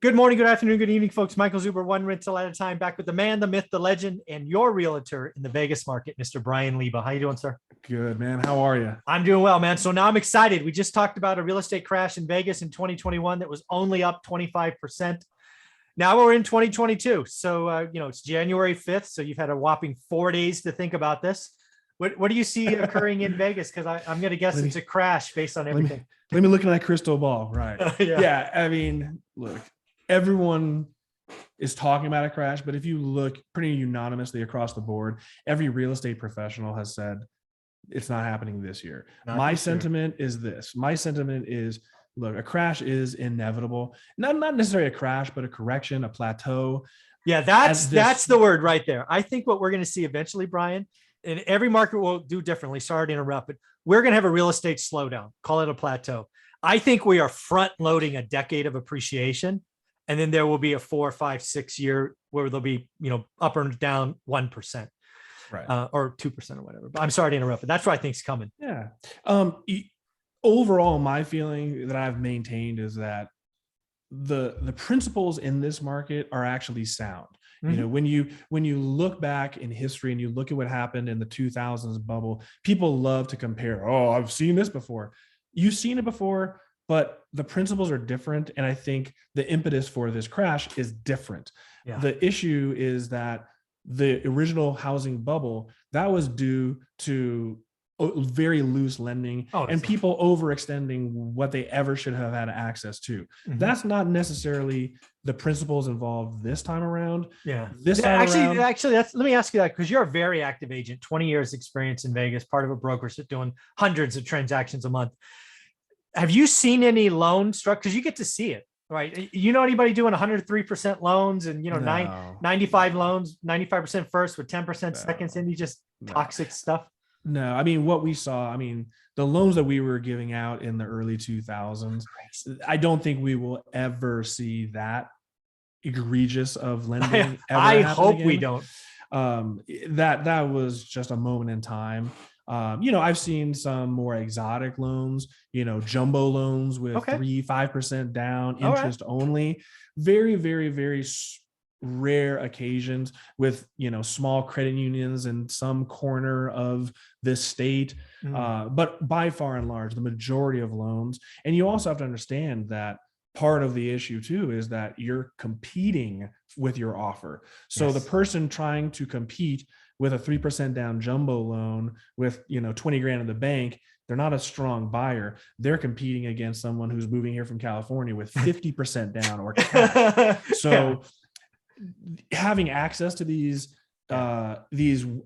Good morning, good afternoon, good evening, folks. Michael Zuber, one rental at a time, back with the man, the myth, the legend, and your realtor in the Vegas market, Mr. Brian Leba. How you doing, sir? Good, man. How are you? I'm doing well, man. So now I'm excited. We just talked about a real estate crash in Vegas in 2021 that was only up 25%. Now we're in 2022. So, it's January 5th. So you've had a whopping 4 days to think about this. What do you see occurring in Vegas? Because I'm going to guess it's a crash based on everything. Let me look at that crystal ball. Right. Yeah. I mean, look, everyone is talking about a crash, but if you look pretty unanimously across the board, every real estate professional has said it's not happening this year. My sentiment is this. My sentiment is, look, a crash is inevitable. Not necessarily a crash, but a correction, a plateau. Yeah, that's the word right there. I think what we're going to see eventually, Brian, and every market will do differently. Sorry to interrupt, but we're going to have a real estate slowdown. Call it a plateau. I think we are front loading a decade of appreciation. And then there will be a 4, 5, 6 year where there'll be, up or down 1%, right, or 2% or whatever. But I'm sorry to interrupt, but that's what I think is coming. Yeah. Overall, my feeling that I've maintained is that the principles in this market are actually sound. Mm-hmm. When you look back in history and you look at what happened in the 2000s bubble, people love to compare. Oh, I've seen this before. You've seen it before, but the principles are different. And I think the impetus for this crash is different. Yeah. The issue is that the original housing bubble, that was due to very loose lending and people overextending what they ever should have had access to. Mm-hmm. That's not necessarily the principles involved this time around. Yeah. Actually, let me ask you that, because you're a very active agent, 20 years experience in Vegas, part of a brokerage doing hundreds of transactions a month. Have you seen any loan struck? Because you get to see it, right? You know anybody doing 103% loans and, 95 loans, 95% first with 10% seconds, and toxic stuff? No, I mean, what we saw, the loans that we were giving out in the early 2000s, I don't think we will ever see that egregious of lending. I hope again. We don't. That was just a moment in time. I've seen some more exotic loans, jumbo loans with 3-5% down, interest only. Very, very, very rare occasions with, small credit unions in some corner of this state. But by far and large, the majority of loans. And you also have to understand that part of the issue too is that you're competing with your offer. So the person trying to compete with a 3% down jumbo loan with, 20 grand in the bank, they're not a strong buyer. They're competing against someone who's moving here from California with 50% down or cash. So having access to these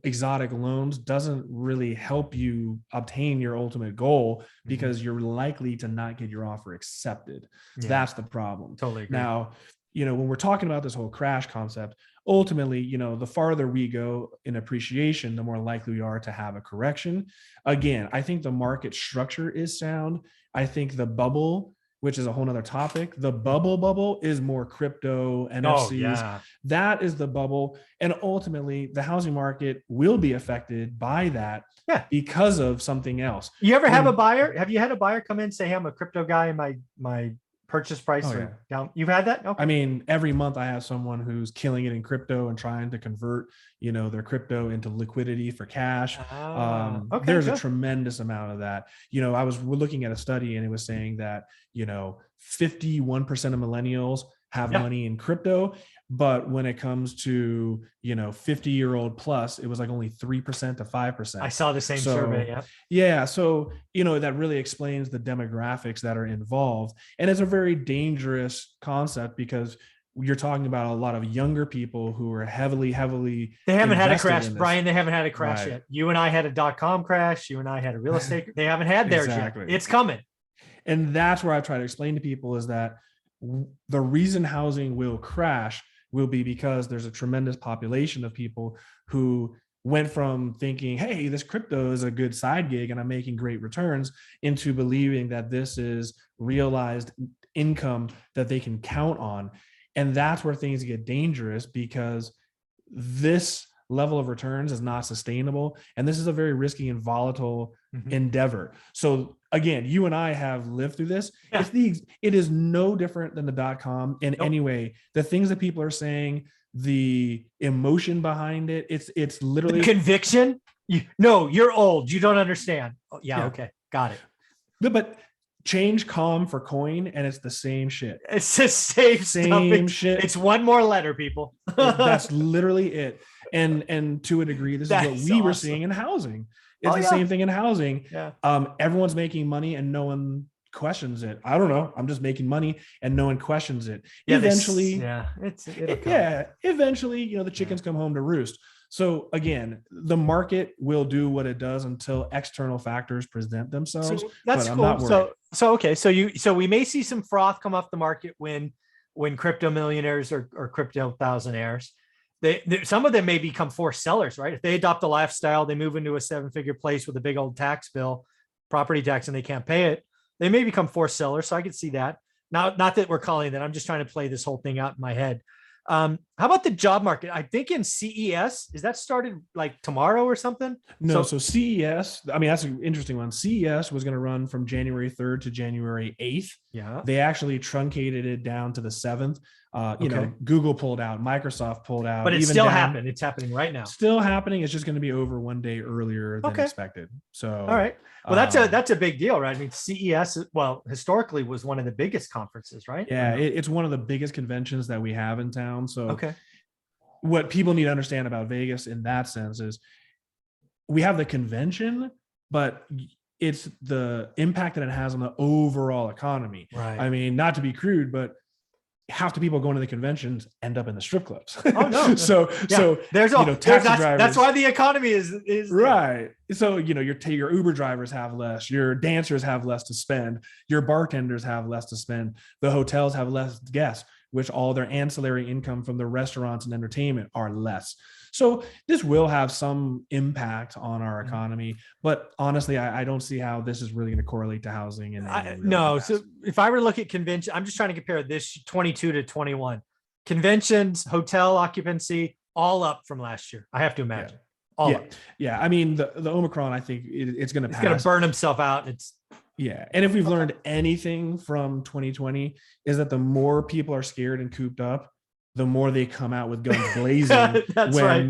exotic loans doesn't really help you obtain your ultimate goal, because you're likely to not get your offer accepted. Yeah. That's the problem. Totally agree. Now, when we're talking about this whole crash concept, ultimately, the farther we go in appreciation, the more likely we are to have a correction. Again, I think the market structure is sound. I think the bubble, which is a whole nother topic, the bubble is more crypto, NFCs. That is the bubble. And ultimately, the housing market will be affected by that because of something else. You ever have a buyer? Have you had a buyer come in and say, hey, I'm a crypto guy and my purchase price down? You've had that? Okay. Every month I have someone who's killing it in crypto and trying to convert, their crypto into liquidity for cash. There's a tremendous amount of that. We're looking at a study and it was saying that, 51% of millennials have money in crypto. But when it comes to, 50-year-old plus, it was like only 3% to 5%. I saw the same survey. Yeah. Yeah. So, that really explains the demographics that are involved. And it's a very dangerous concept, because you're talking about a lot of younger people who are heavily they haven't had a crash, Brian. They haven't had a crash yet. You and I had a .com crash. You and I had a real estate. They haven't had theirs yet. It's coming. And that's where I try to explain to people is that the reason housing will crash will be because there's a tremendous population of people who went from thinking, hey, this crypto is a good side gig and I'm making great returns, into believing that this is realized income that they can count on. And that's where things get dangerous, because this level of returns is not sustainable. And this is a very risky and volatile endeavor. So again, you and I have lived through this. Yeah. It is no different than the .com in any way. The things that people are saying, the emotion behind it, it's literally the conviction. No, you're old. You don't understand. Oh, yeah. Okay. Got it. But change calm for coin and it's the same shit. It's the same shit. It's one more letter, people. That's literally it. And to a degree, this is what we were seeing in housing. It's the same thing in housing. Yeah. Everyone's making money and no one questions it. I don't know. I'm just making money and no one questions it. Yeah, Eventually, eventually, the chickens come home to roost. So again, the market will do what it does until external factors present themselves. So that's cool. I'm not worried. So we may see some froth come off the market when crypto millionaires or crypto thousandaires, some of them may become forced sellers, right? If they adopt a lifestyle, they move into a 7-figure place with a big old tax bill, property tax, and they can't pay it, they may become forced sellers. So I could see that. Not that we're calling that. I'm just trying to play this whole thing out in my head. How about the job market? I think in CES, is that started like tomorrow or something? No, so CES, I mean, that's an interesting one. CES was going to run from January 3rd to January 8th. Yeah. They actually truncated it down to the 7th. Google pulled out, Microsoft pulled out. But it still happened. It's happening right now. Still happening. It's just going to be over one day earlier than expected. So, all right. Well, that's a big deal, right? I mean, CES, historically was one of the biggest conferences, right? Yeah, it's one of the biggest conventions that we have in town. So what people need to understand about Vegas in that sense is we have the convention, but it's the impact that it has on the overall economy. Right. I mean, not to be crude, but half the people going to the conventions end up in the strip clubs. Oh no! so there's taxi drivers. That's why the economy is right. So your Uber drivers have less, your dancers have less to spend, your bartenders have less to spend, the hotels have less guests, which all their ancillary income from the restaurants and entertainment are less. So this will have some impact on our economy, but honestly, I don't see how this is really going to correlate to housing. No. So if I were to look at convention, I'm just trying to compare this 22 to 21 conventions, hotel occupancy, all up from last year. I have to imagine. Yeah. I mean, the Omicron, I think it's going to pass. It's going to burn himself out. And if we've learned anything from 2020 is that the more people are scared and cooped up, the more they come out with guns blazing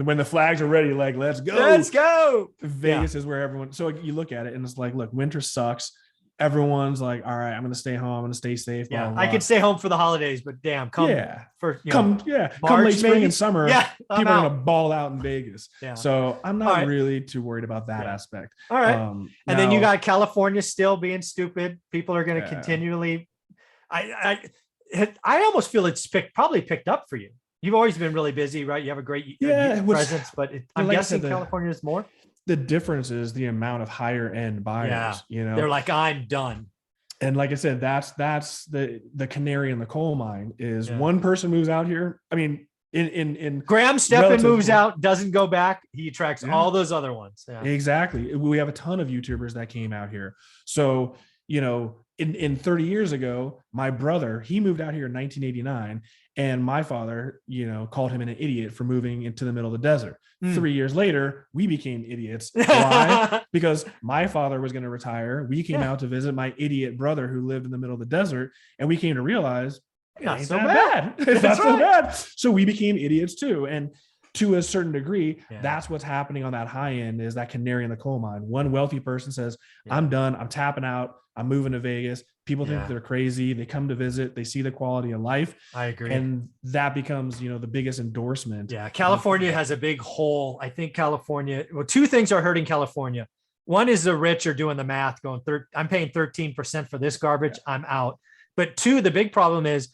when the flags are ready, like, let's go. Vegas is where everyone, so you look at it and it's like, look, winter sucks. Everyone's like, all right, I'm going to stay home. I'm going to stay safe. Yeah. I could stay home for the holidays, but damn, come late spring and summer. Yeah, people are going to ball out in Vegas. Yeah. So I'm not really too worried about that aspect. All right. And then you got California still being stupid. People are going to continually, I almost feel it's probably picked up for you. You've always been really busy, right? You have a great presence, but I'm guessing California is more. The difference is the amount of higher end buyers. They're like, I'm done. And like I said, that's the canary in the coal mine is one person moves out here. I mean, in Graham Stephan moves out, doesn't go back. He attracts all those other ones. Yeah. Exactly. We have a ton of YouTubers that came out here. So, in 30 years ago, my brother, he moved out here in 1989, and my father, called him an idiot for moving into the middle of the desert. 3 years later, we became idiots. Why? Because my father was going to retire. We came out to visit my idiot brother who lived in the middle of the desert, and we came to realize it ain't so bad. It's not so bad. So we became idiots too. And to a certain degree, that's what's happening on that high end, is that canary in the coal mine. One wealthy person says, I'm done. I'm tapping out. I'm moving to Vegas. People think they're crazy. They come to visit. They see the quality of life. I agree. And that becomes, the biggest endorsement. Yeah. California has a big hole. I think California, two things are hurting California. One is the rich are doing the math going, I'm paying 13% for this garbage. I'm out. But two, the big problem is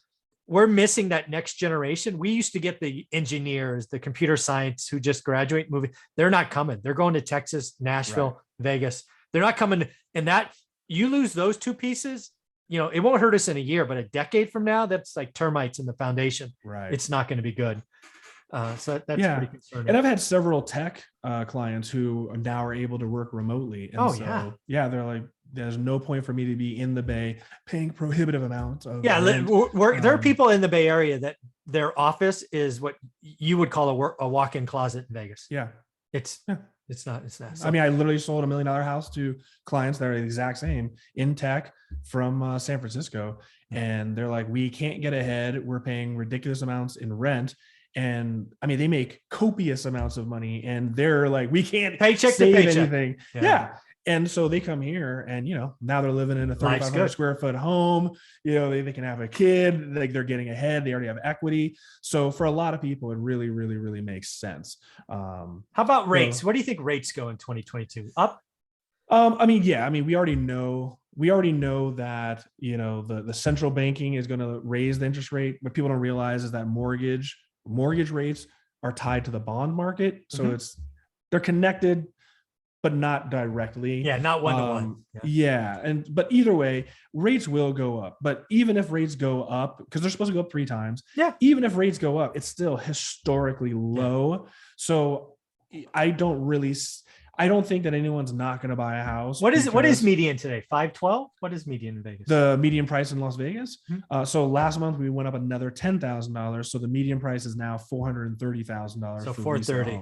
we're missing that next generation. We used to get the engineers, the computer science who just graduate moving. They're not coming. They're going to Texas, Nashville, Vegas. They're not coming. And that you lose those two pieces, it won't hurt us in a year, but a decade from now, that's like termites in the foundation. Right. It's not going to be good. So that's pretty concerning. And I've had several tech clients who now are able to work remotely. And they're like, there's no point for me to be in the Bay paying prohibitive amounts of rent. There are people in the Bay Area that their office is what you would call a walk-in closet in Vegas. Yeah. It's not. So, I mean, I literally sold $1 million house to clients that are the exact same in tech from San Francisco. And they're like, we can't get ahead. We're paying ridiculous amounts in rent. And I mean, they make copious amounts of money and they're like, we can't paycheck save to paycheck. anything. Yeah. And so they come here and, now they're living in a 3,500 square foot home. They can have a kid, like they're getting ahead. They already have equity. So for a lot of people, it really, really, really makes sense. How about rates? What do you think rates go in 2022? Up? I mean, we already know that, the central banking is going to raise the interest rate. What people don't realize is that mortgage rates are tied to the bond market. So they're connected, but not directly. Yeah, not one-to-one. But either way, rates will go up. But even if rates go up, because they're supposed to go up 3 times. Yeah. Even if rates go up, it's still historically low. So I don't think that anyone's not going to buy a house. What is median today? 512? What is median in Vegas? The median price in Las Vegas. So last month we went up another $10,000. So the median price is now $430,000. So 430.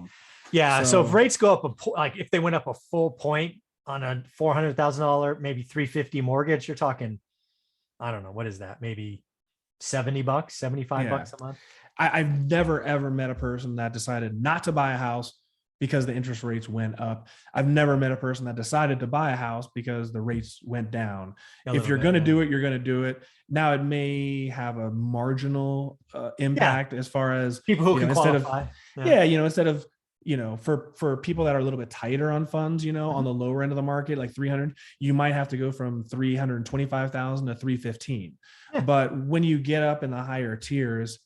Yeah. So if rates go up, if they went up a full point on a $400,000, maybe $350 mortgage, you're talking, I don't know, what is that? Maybe $70, $75 a month. I've never, ever met a person that decided not to buy a house because the interest rates went up. I've never met a person that decided to buy a house because the rates went down. If you're going to do it, you're going to do it. Now it may have a marginal impact as far as people who can qualify. Instead of, for people that are a little bit tighter on funds, on the lower end of the market, like 300, you might have to go from 325,000 to 315. But when you get up in the higher tiers,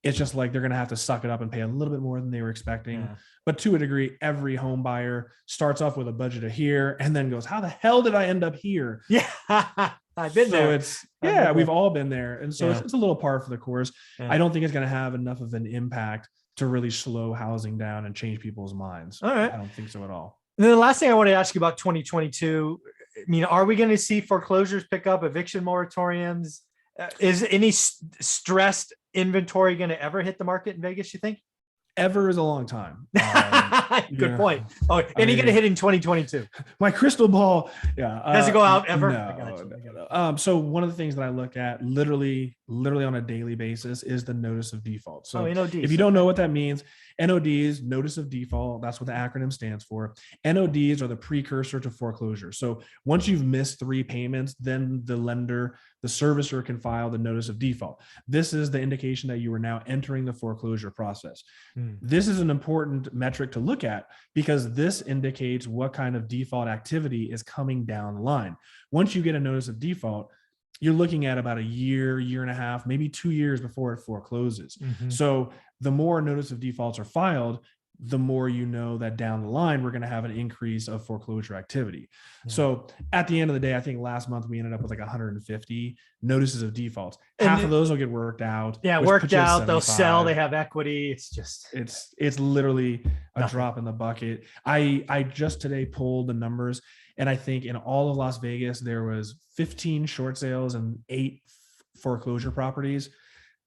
it's just like they're going to have to suck it up and pay a little bit more than they were expecting. But to a degree, every home buyer starts off with a budget of here and then goes, how the hell did I end up here? Yeah, I've been there. We've all been there. And so it's a little par for the course. I don't think it's going to have enough of an impact to really slow housing down and change people's minds. All right. I don't think so at all. And then the last thing I want to ask you about 2022, I mean, are we going to see foreclosures pick up, eviction moratoriums? Is any stressed inventory going to ever hit the market in Vegas, you think? Ever is a long time. Good point. Oh, and you're going to hit in 2022. My crystal ball. Yeah. Does it go out ever? No. So one of the things that I look at literally on a daily basis is the notice of default. So NODs. If you don't know what that means, NODs, notice of default, that's what the acronym stands for. NODs are the precursor to foreclosure. So once you've missed 3 payments, then the servicer can file the notice of default. This is the indication that you are now entering the foreclosure process. This is an important metric to look at because this indicates what kind of default activity is coming down the line. Once you get a notice of default, you're looking at about a year and a half, maybe 2 years before it forecloses. So the more notice of defaults are filed, the more you know that down the line, we're going to have an increase of foreclosure activity. So at the end of the day, I think last month we ended up with like 150 notices of defaults. Half of those will get worked out. Yeah, worked out. They'll sell. They have equity. It's just, it's literally a drop in the bucket. I just today pulled the numbers. And I think in all of Las Vegas, there was 15 short sales and 8 foreclosure properties.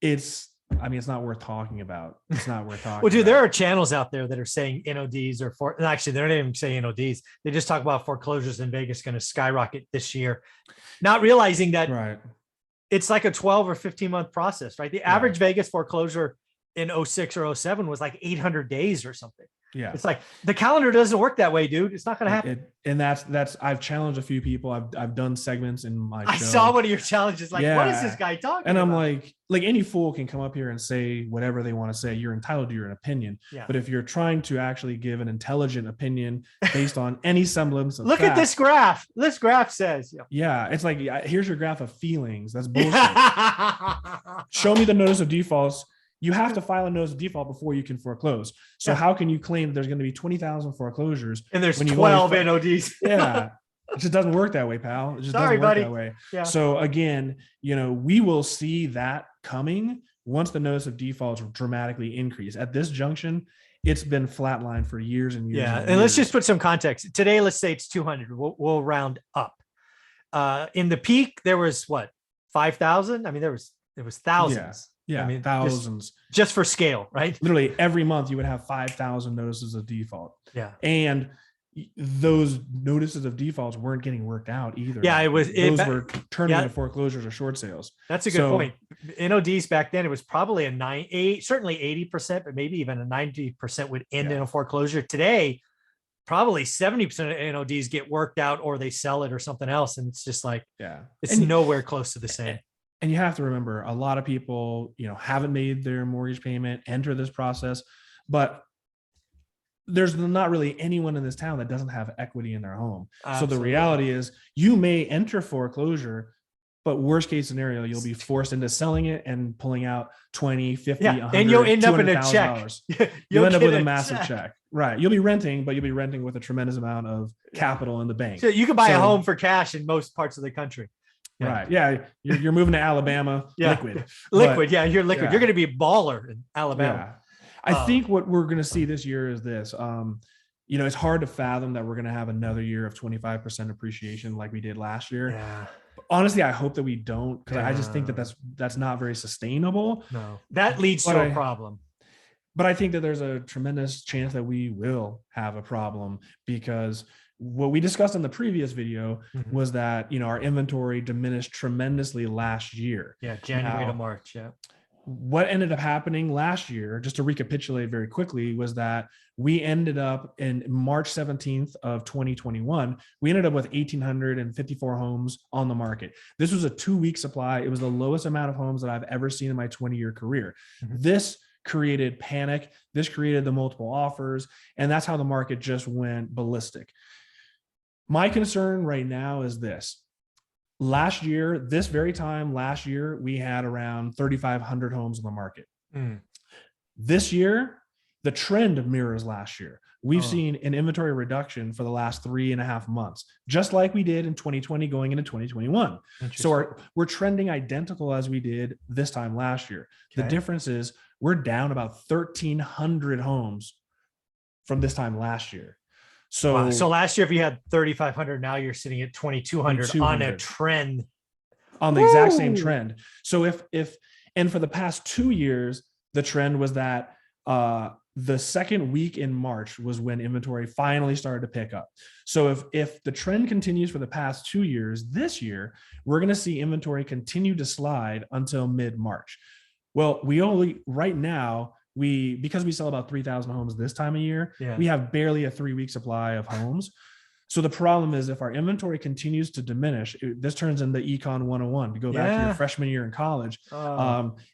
It's not worth talking about. It's not worth talking well, dude, there are channels out there that are saying NODs actually, they're not even saying NODs. They just talk about foreclosures in Vegas going to skyrocket this year, not realizing that it's like a 12 or 15 month process, right? The average Vegas foreclosure in 06 or 07 was like 800 days or something. Yeah. It's like the calendar doesn't work that way, dude. It's not going to happen. And that's, I've challenged a few people. I've done segments in my show. I saw one of your challenges. Like, what is this guy talking and I'm about? like any fool can come up here and say whatever they want to say. You're entitled to your opinion. Yeah. But if you're trying to actually give an intelligent opinion based on any semblance of look at this graph. This graph says, it's like, here's your graph of feelings. That's bullshit. Show me the notice of defaults. You have to file a notice of default before you can foreclose. So how can you claim that there's going to be 20,000 foreclosures and there's 12 NODs? Yeah, it just doesn't work that way, pal. It just doesn't work that way. Yeah. So again, we will see that coming once the notice of defaults dramatically increase. At this junction, it's been flatlined for years and years. Yeah, and let's just put some context. Today, let's say it's 200. We'll round up. In the peak, there was 5,000? I mean, there was thousands. Yeah, I mean, thousands. Just for scale, right? Literally every month you would have 5,000 notices of default. Yeah. And those notices of defaults weren't getting worked out either. Yeah, those were turning into foreclosures or short sales. That's a good point. NODs back then, it was probably certainly 80%, but maybe even a 90% would end in a foreclosure. Today, probably 70% of NODs get worked out or they sell it or something else. And it's just like, it's nowhere close to the same. And you have to remember, a lot of people, haven't made their mortgage payment, enter this process, but there's not really anyone in this town that doesn't have equity in their home. Absolutely. So the reality is you may enter foreclosure, but worst case scenario, you'll be forced into selling it and pulling out 20, 50, 100, and you'll end up in a check. You'll end up with a massive check. Right. You'll be renting, but you'll be renting with a tremendous amount of capital in the bank. So you can buy a home for cash in most parts of the country. Yeah. Right. Yeah. You're moving to Alabama. Liquid. Yeah. You're liquid. Yeah. You're going to be a baller in Alabama. Yeah. I think what we're going to see this year is this. It's hard to fathom that we're going to have another year of 25% appreciation like we did last year. Yeah. Honestly, I hope that we don't, because I just think that that's not very sustainable. No, that leads to a problem. But I think that there's a tremendous chance that we will have a problem, because what we discussed in the previous video was that, our inventory diminished tremendously last year. Yeah, January to March. Yeah. What ended up happening last year, just to recapitulate very quickly, was that we ended up in March 17th of 2021, we ended up with 1,854 homes on the market. This was a 2-week supply. It was the lowest amount of homes that I've ever seen in my 20-year career. This created panic. This created the multiple offers. And that's how the market just went ballistic. My concern right now is this. Last year, this very time last year, we had around 3,500 homes on the market. This year, the trend mirrors last year. We've seen an inventory reduction for the last 3.5 months, just like we did in 2020 going into 2021. So we're trending identical as we did this time last year. The difference is we're down about 1,300 homes from this time last year. So, so last year, if you had 3,500, now you're sitting at 2,200 on a trend. On the exact same trend. So and for the past 2 years, the trend was that the second week in March was when inventory finally started to pick up. So if the trend continues for the past 2 years, this year, we're going to see inventory continue to slide until mid-March. Well, right now, because we sell about 3,000 homes this time of year, we have barely a 3-week supply of homes. So the problem is, if our inventory continues to diminish, this turns into Econ 101, to go back to your freshman year in college.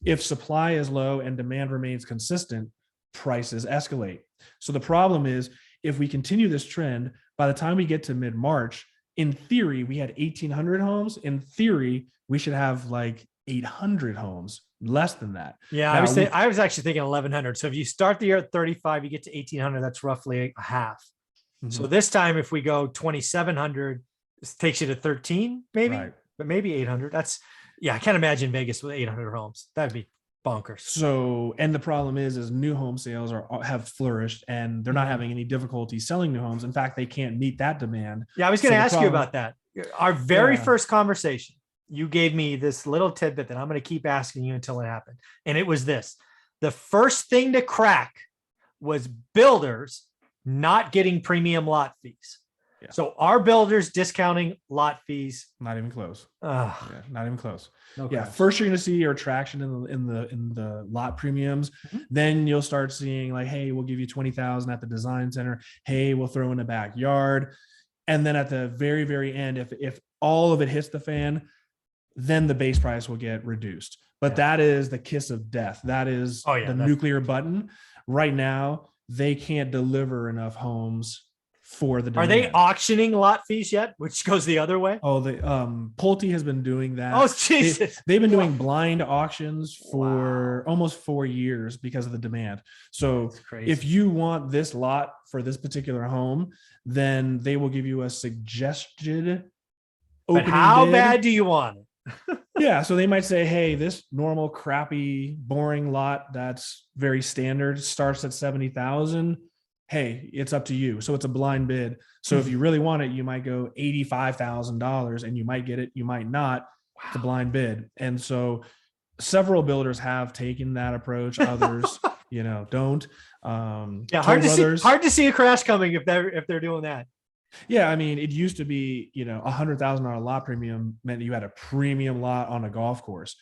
If supply is low and demand remains consistent, prices escalate. So the problem is, if we continue this trend, by the time we get to mid-March, in theory, we had 1,800 homes. In theory, we should have like 800 homes, less than that. Yeah, now, I was actually thinking 1,100. So if you start the year at 35, you get to 1,800. That's roughly a half. So this time, if we go 2,700, this takes you to 13, maybe, but maybe 800. I can't imagine Vegas with 800 homes. That'd be bonkers. So, and the problem is new home sales have flourished, and they're not having any difficulty selling new homes. In fact, they can't meet that demand. Yeah, I was going to ask you about that. Our very first conversation, you gave me this little tidbit that I'm going to keep asking you until it happened. And it was this: the first thing to crack was builders not getting premium lot fees. So our builders discounting lot fees. Not even close. Not even close. Okay. First you're going to see your traction in the lot premiums. Then you'll start seeing like, hey, we'll give you 20,000 at the design center. Hey, we'll throw in a backyard. And then at the very, very end, if all of it hits the fan, then the base price will get reduced. But that is the kiss of death. That is the nuclear button. Right now, they can't deliver enough homes for the demand. Are they auctioning lot fees yet? Which goes the other way? Oh, Pulte has been doing that. Oh, Jesus. They've been doing blind auctions for almost 4 years because of the demand. So if you want this lot for this particular home, then they will give you a suggested opening But how bid. bad do you want it? Yeah, so they might say, hey, this normal crappy boring lot that's very standard starts at 70,000. Hey, it's up to you. So it's a blind bid. So if you really want it, you might go $85,000 and you might get it, you might not. It's a blind bid. And so several builders have taken that approach. Others, don't. Yeah, hard to see a crash coming if they're doing that. Yeah, I mean, it used to be, $100,000 lot premium meant you had a premium lot on a golf course,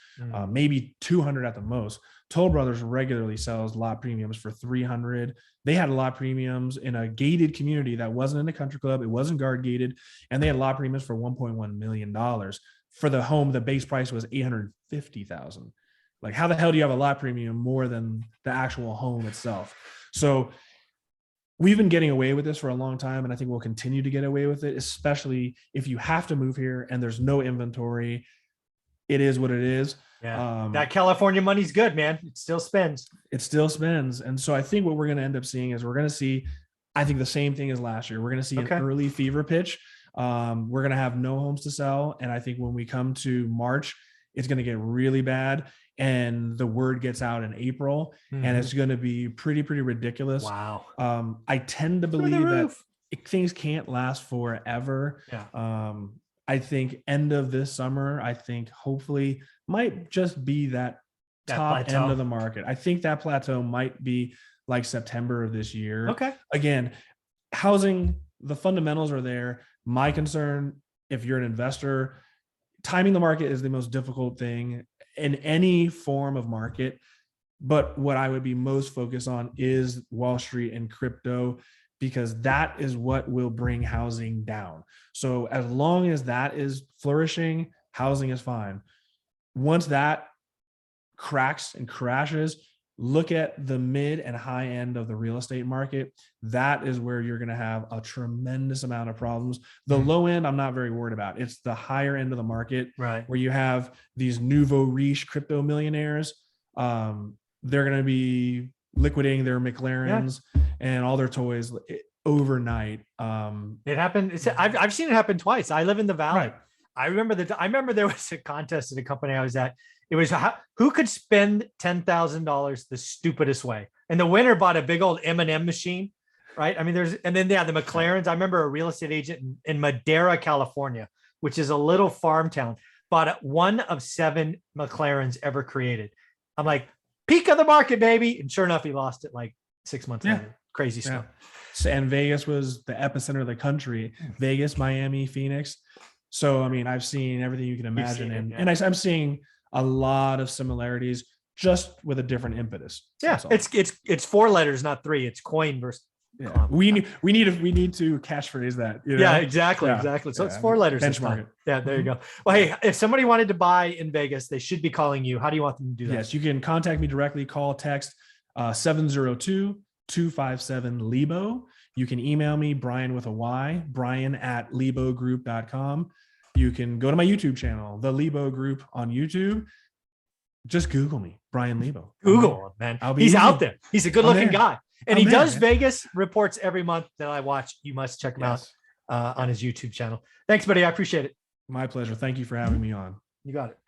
maybe 200 at the most. Toll Brothers regularly sells lot premiums for 300. They had lot premiums in a gated community that wasn't in a country club. It wasn't guard gated, and they had lot premiums for $1.1 million for the home. The base price was $850,000. Like, how the hell do you have a lot premium more than the actual home itself? So we've been getting away with this for a long time, and I think we'll continue to get away with it, especially if you have to move here and there's no inventory. It is what it is. Yeah. That California money's good, man. It still spends. And so I think what we're going to end up seeing is we're going to see, I think, the same thing as last year. We're going to see an early fever pitch. We're going to have no homes to sell. And I think when we come to March, it's going to get really bad. And the word gets out in April, and it's going to be pretty ridiculous. Wow. I tend to believe that things can't last forever. Yeah. I think end of this summer, I think hopefully might just be that top end of the market. I think that plateau might be like September of this year. Okay. Again, housing, the fundamentals are there. My concern, if you're an investor, timing the market is the most difficult thing in any form of market. But what I would be most focused on is Wall Street and crypto, because that is what will bring housing down. So as long as that is flourishing, housing is fine. Once that cracks and crashes, look at the mid and high end of the real estate market. That is where you're going to have a tremendous amount of problems. The low end, I'm not very worried about. It's the higher end of the market, right, where you have these nouveau riche crypto millionaires. They're going to be liquidating their McLarens and all their toys overnight. It happened. I've seen it happen twice. I live in the Valley. Right. I remember there was a contest at a company I was at. It was who could spend $10,000 the stupidest way, and the winner bought a big old M&M machine, right? I mean, and then they had the McLarens. I remember a real estate agent in Madera, California, which is a little farm town, bought one of 7 McLarens ever created. I'm like, peak of the market, baby, and sure enough, he lost it like 6 months later. Crazy stuff. And Vegas was the epicenter of the country. Vegas, Miami, Phoenix. So I mean, I've seen everything you can imagine, and I'm seeing a lot of similarities, just with a different impetus. Yeah, it's 4 letters, not 3. It's coin versus. Yeah. We need to catchphrase that. Yeah, exactly. So it's 4 letters. Benchmark. Yeah, there you go. Well, hey, if somebody wanted to buy in Vegas, they should be calling you. How do you want them to do that? Yes, you can contact me directly. Call, text 702-257-LIBO. You can email me, Brian with a Y, brian@libogroup.com. You can go to my YouTube channel, The Libo Group on YouTube. Just Google me, Brian Libo. Google him, man. He's out there. He's a good-looking guy. And he does Vegas reports every month that I watch. You must check him out on his YouTube channel. Thanks, buddy. I appreciate it. My pleasure. Thank you for having me on. You got it.